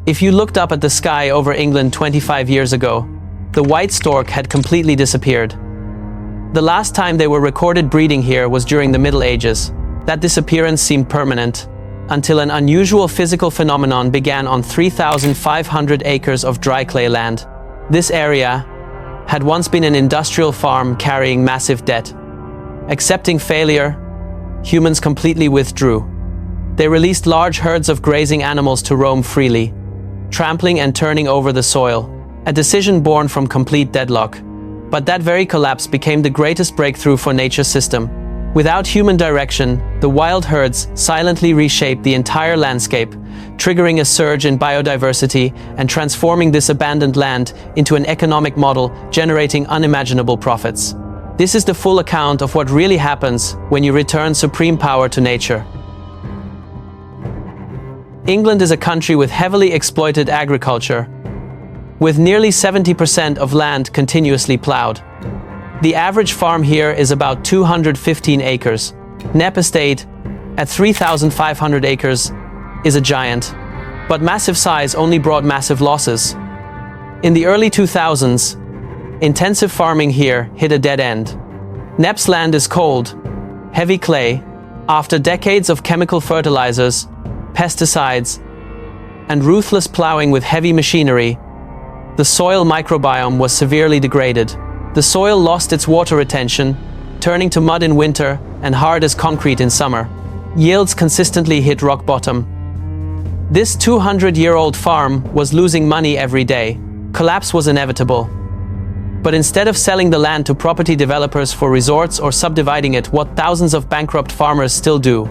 If you looked up at the sky over England 25 years ago, the white stork had completely disappeared. The last time they were recorded breeding here was during the Middle Ages. That disappearance seemed permanent, until an unusual physical phenomenon began on 3,500 acres of dry clay land. This area had once been an industrial farm carrying massive debt. Accepting failure, humans completely withdrew. They released large herds of grazing animals to roam freely, trampling and turning over the soil, a decision born from complete deadlock. But that very collapse became the greatest breakthrough for nature's system. Without human direction, the wild herds silently reshaped the entire landscape, triggering a surge in biodiversity and transforming this abandoned land into an economic model generating unimaginable profits. This is the full account of what really happens when you return supreme power to nature. England is a country with heavily exploited agriculture, with nearly 70% of land continuously plowed. The average farm here is about 215 acres. Knepp Estate, at 3,500 acres, is a giant. But massive size only brought massive losses. In the early 2000s, intensive farming here hit a dead end. Knepp's land is cold, heavy clay. After decades of chemical fertilizers, pesticides, and ruthless plowing with heavy machinery, the soil microbiome was severely degraded. The soil lost its water retention, turning to mud in winter and hard as concrete in summer. Yields consistently hit rock bottom. This 200-year-old farm was losing money every day. Collapse was inevitable. But instead of selling the land to property developers for resorts or subdividing it, what thousands of bankrupt farmers still do,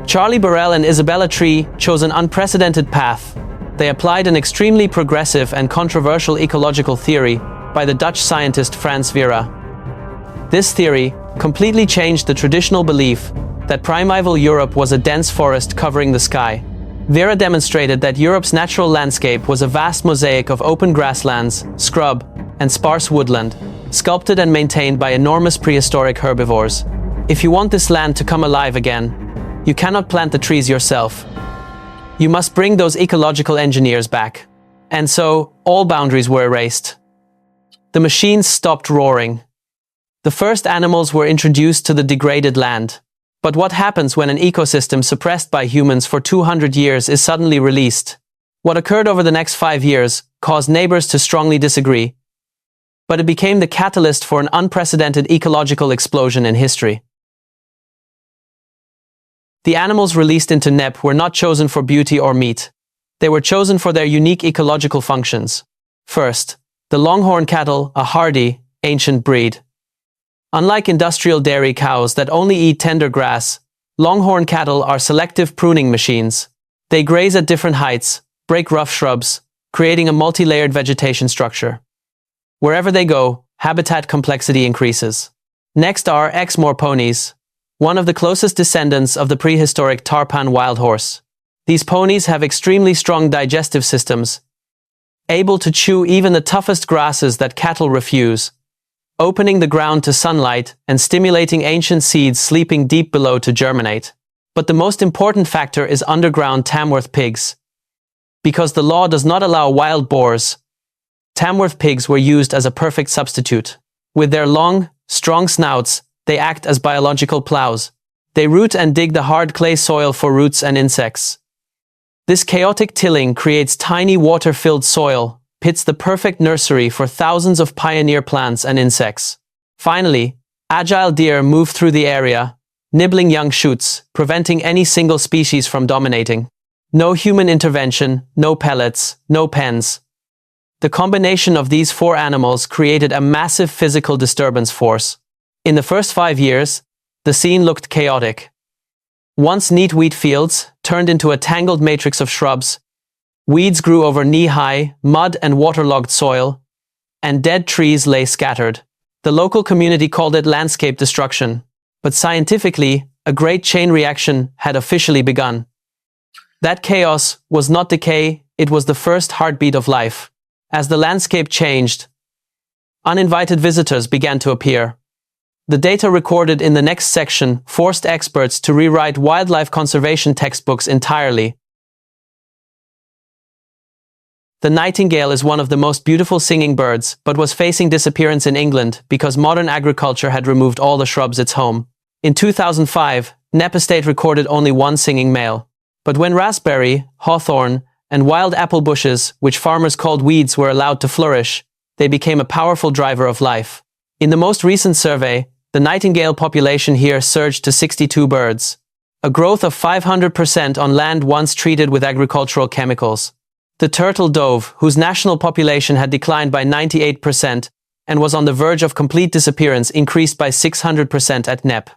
Charlie Burrell and Isabella Tree chose an unprecedented path. They applied an extremely progressive and controversial ecological theory by the Dutch scientist Frans Vera. This theory completely changed the traditional belief that primeval Europe was a dense forest covering the sky. Vera demonstrated that Europe's natural landscape was a vast mosaic of open grasslands, scrub, and sparse woodland, sculpted and maintained by enormous prehistoric herbivores. If you want this land to come alive again, you cannot plant the trees yourself. You must bring those ecological engineers back. And so, all boundaries were erased. The machines stopped roaring. The first animals were introduced to the degraded land. But what happens when an ecosystem suppressed by humans for 200 years is suddenly released? What occurred over the next 5 years caused neighbors to strongly disagree. But it became the catalyst for an unprecedented ecological explosion in history. The animals released into Knepp were not chosen for beauty or meat. They were chosen for their unique ecological functions. First, the longhorn cattle, a hardy, ancient breed. Unlike industrial dairy cows that only eat tender grass, longhorn cattle are selective pruning machines. They graze at different heights, break rough shrubs, creating a multi-layered vegetation structure. Wherever they go, habitat complexity increases. Next are Exmoor ponies, one of the closest descendants of the prehistoric tarpan wild horse. These ponies have extremely strong digestive systems, able to chew even the toughest grasses that cattle refuse, opening the ground to sunlight and stimulating ancient seeds sleeping deep below to germinate. But the most important factor is underground Tamworth pigs. Because the law does not allow wild boars, Tamworth pigs were used as a perfect substitute. With their long, strong snouts, they act as biological plows. They root and dig the hard clay soil for roots and insects. This chaotic tilling creates tiny water-filled soil, pits the perfect nursery for thousands of pioneer plants and insects. Finally, agile deer move through the area, nibbling young shoots, preventing any single species from dominating. No human intervention, no pellets, no pens. The combination of these 4 animals created a massive physical disturbance force. In the first 5 years, the scene looked chaotic. Once neat wheat fields turned into a tangled matrix of shrubs, weeds grew over knee-high, mud and waterlogged soil, and dead trees lay scattered. The local community called it landscape destruction, but scientifically, a great chain reaction had officially begun. That chaos was not decay, it was the first heartbeat of life. As the landscape changed, uninvited visitors began to appear. The data recorded in the next section forced experts to rewrite wildlife conservation textbooks entirely. The nightingale is one of the most beautiful singing birds, but was facing disappearance in England because modern agriculture had removed all the shrubs its home. In 2005, Knepp estate recorded only one singing male. But when raspberry, hawthorn, and wild apple bushes, which farmers called weeds, were allowed to flourish, they became a powerful driver of life. In the most recent survey, the nightingale population here surged to 62 birds, a growth of 500% on land once treated with agricultural chemicals. The turtle dove, whose national population had declined by 98% and was on the verge of complete disappearance, increased by 600% at Knepp.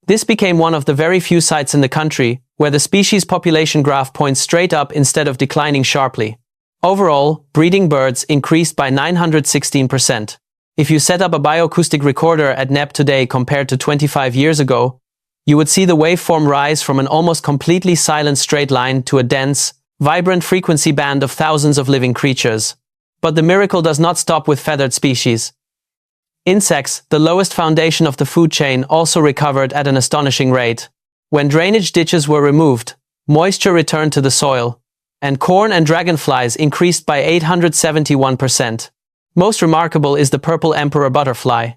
This became one of the very few sites in the country where the species population graph points straight up instead of declining sharply. Overall, breeding birds increased by 916%. If you set up a bioacoustic recorder at Knepp today compared to 25 years ago, you would see the waveform rise from an almost completely silent straight line to a dense, vibrant frequency band of thousands of living creatures. But the miracle does not stop with feathered species. Insects, the lowest foundation of the food chain, also recovered at an astonishing rate. When drainage ditches were removed, moisture returned to the soil, and corn and dragonflies increased by 871%. Most remarkable is the purple emperor butterfly.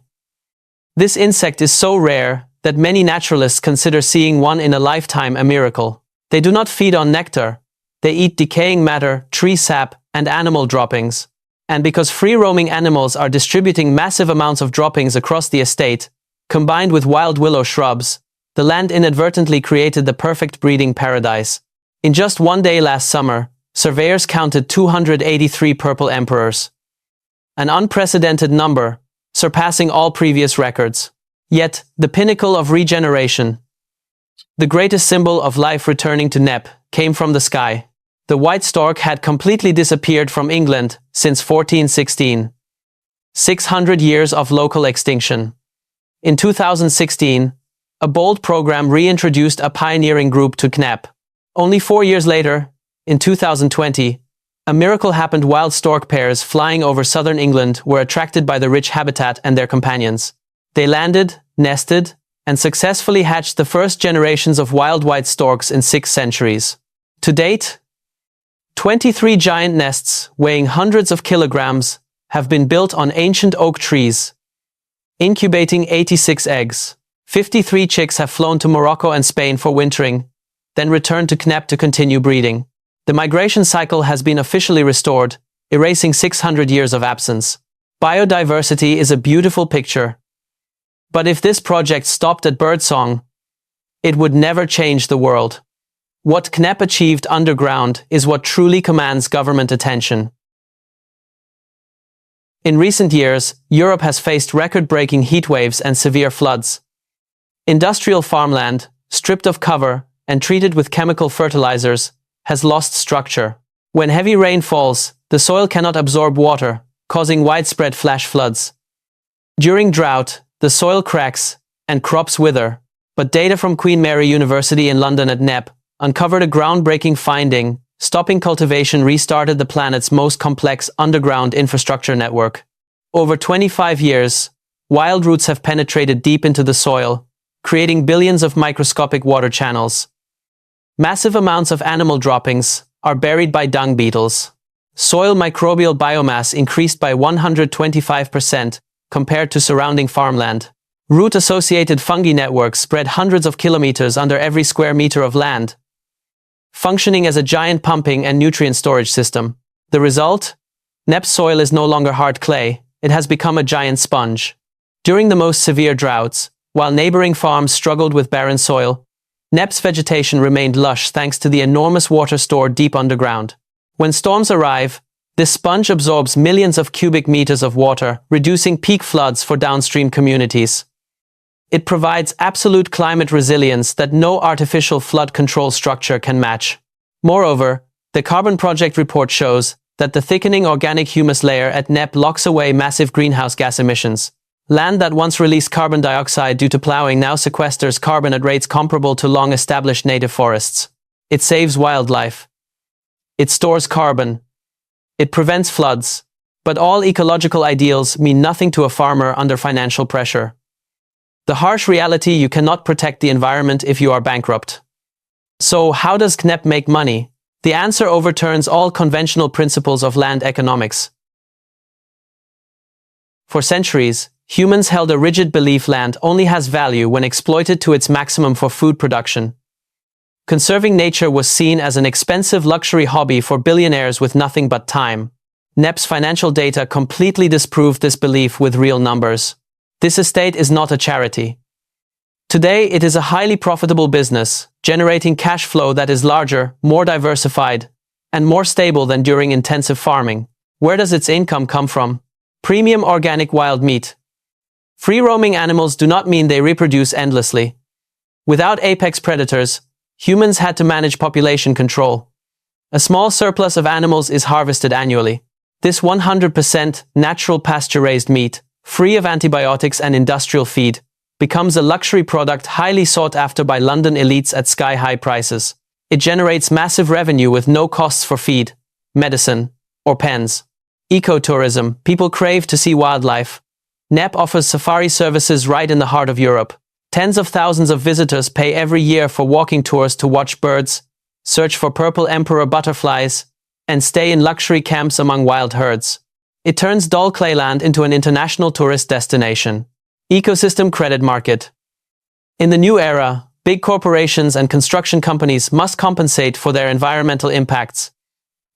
This insect is so rare that many naturalists consider seeing one in a lifetime a miracle. They do not feed on nectar. They eat decaying matter, tree sap, and animal droppings. And because free-roaming animals are distributing massive amounts of droppings across the estate, combined with wild willow shrubs, the land inadvertently created the perfect breeding paradise. In just one day last summer, surveyors counted 283 purple emperors. An unprecedented number, surpassing all previous records. Yet, the pinnacle of regeneration, the greatest symbol of life returning to Knepp, came from the sky. The white stork had completely disappeared from England since 1416. 600 years of local extinction. In 2016, a bold program reintroduced a pioneering group to Knepp. Only 4 years later, in 2020, a miracle happened. Wild stork pairs flying over southern England were attracted by the rich habitat and their companions. They landed, nested, and successfully hatched the first generations of wild white storks in 6 centuries. To date, 23 giant nests, weighing hundreds of kilograms, have been built on ancient oak trees, incubating 86 eggs. 53 chicks have flown to Morocco and Spain for wintering, then returned to Knepp to continue breeding. The migration cycle has been officially restored, erasing 600 years of absence. Biodiversity is a beautiful picture. But if this project stopped at birdsong, it would never change the world. What Knepp achieved underground is what truly commands government attention. In recent years, Europe has faced record-breaking heatwaves and severe floods. Industrial farmland, stripped of cover and treated with chemical fertilizers, has lost structure. When heavy rain falls, the soil cannot absorb water, causing widespread flash floods. During drought, the soil cracks and crops wither. But data from Queen Mary University in London at Knepp uncovered a groundbreaking finding: stopping cultivation restarted the planet's most complex underground infrastructure network. Over 25 years, wild roots have penetrated deep into the soil, creating billions of microscopic water channels. Massive amounts of animal droppings are buried by dung beetles. Soil microbial biomass increased by 125% compared to surrounding farmland. Root-associated fungi networks spread hundreds of kilometers under every square meter of land, functioning as a giant pumping and nutrient storage system. The result? Knepp's soil is no longer hard clay, it has become a giant sponge. During the most severe droughts, while neighboring farms struggled with barren soil, Knepp's vegetation remained lush thanks to the enormous water stored deep underground. When storms arrive, this sponge absorbs millions of cubic meters of water, reducing peak floods for downstream communities. It provides absolute climate resilience that no artificial flood control structure can match. Moreover, the Carbon Project report shows that the thickening organic humus layer at Knepp locks away massive greenhouse gas emissions. Land that once released carbon dioxide due to plowing now sequesters carbon at rates comparable to long-established native forests. It saves wildlife. It stores carbon. It prevents floods. But all ecological ideals mean nothing to a farmer under financial pressure. The harsh reality: you cannot protect the environment if you are bankrupt. So how does Knepp make money? The answer overturns all conventional principles of land economics. For centuries, humans held a rigid belief land only has value when exploited to its maximum for food production. Conserving nature was seen as an expensive luxury hobby for billionaires with nothing but time. Knepp's financial data completely disproved this belief with real numbers. This estate is not a charity. Today, it is a highly profitable business, generating cash flow that is larger, more diversified, and more stable than during intensive farming. Where does its income come from? Premium organic wild meat. Free-roaming animals do not mean they reproduce endlessly. Without apex predators, humans had to manage population control. A small surplus of animals is harvested annually. This 100% natural pasture-raised meat, free of antibiotics and industrial feed, becomes a luxury product highly sought after by London elites at sky-high prices. It generates massive revenue with no costs for feed, medicine, or pens. Ecotourism, people crave to see wildlife. Knepp offers safari services right in the heart of Europe. Tens of thousands of visitors pay every year for walking tours to watch birds, search for purple emperor butterflies, and stay in luxury camps among wild herds. It turns dull clayland into an international tourist destination. Ecosystem credit market. In the new era, big corporations and construction companies must compensate for their environmental impacts.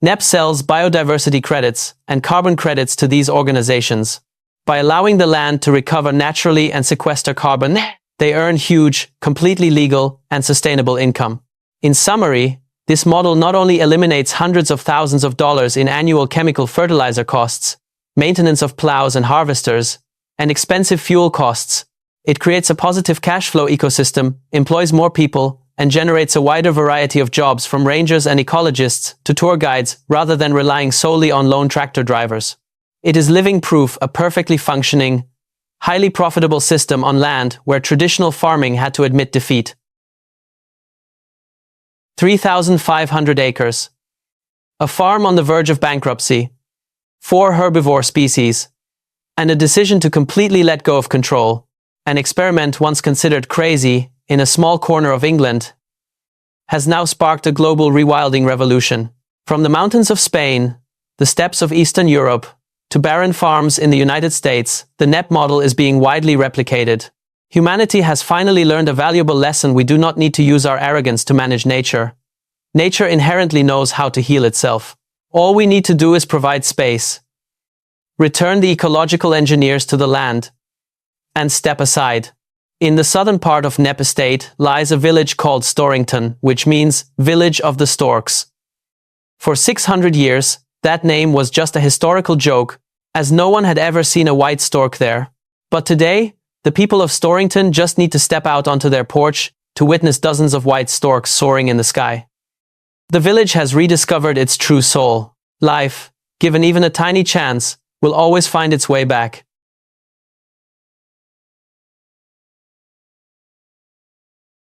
Knepp sells biodiversity credits and carbon credits to these organizations. By allowing the land to recover naturally and sequester carbon, they earn huge, completely legal, and sustainable income. In summary, this model not only eliminates hundreds of thousands of dollars in annual chemical fertilizer costs, maintenance of plows and harvesters, and expensive fuel costs, it creates a positive cash flow ecosystem, employs more people, and generates a wider variety of jobs from rangers and ecologists to tour guides rather than relying solely on lone tractor drivers. It is living proof a perfectly functioning, highly profitable system on land where traditional farming had to admit defeat. 3,500 acres. A farm on the verge of bankruptcy. 4 herbivore species. And a decision to completely let go of control. An experiment once considered crazy in a small corner of England has now sparked a global rewilding revolution. From the mountains of Spain, the steppes of Eastern Europe, to barren farms in the United States, the Knepp model is being widely replicated. Humanity has finally learned a valuable lesson: we do not need to use our arrogance to manage nature. Nature inherently knows how to heal itself. All we need to do is provide space, return the ecological engineers to the land, and step aside. In the southern part of Knepp Estate lies a village called Storrington, which means Village of the Storks. For 600 years, that name was just a historical joke, as no one had ever seen a white stork there. But today, the people of Storrington just need to step out onto their porch to witness dozens of white storks soaring in the sky. The village has rediscovered its true soul. Life, given even a tiny chance, will always find its way back.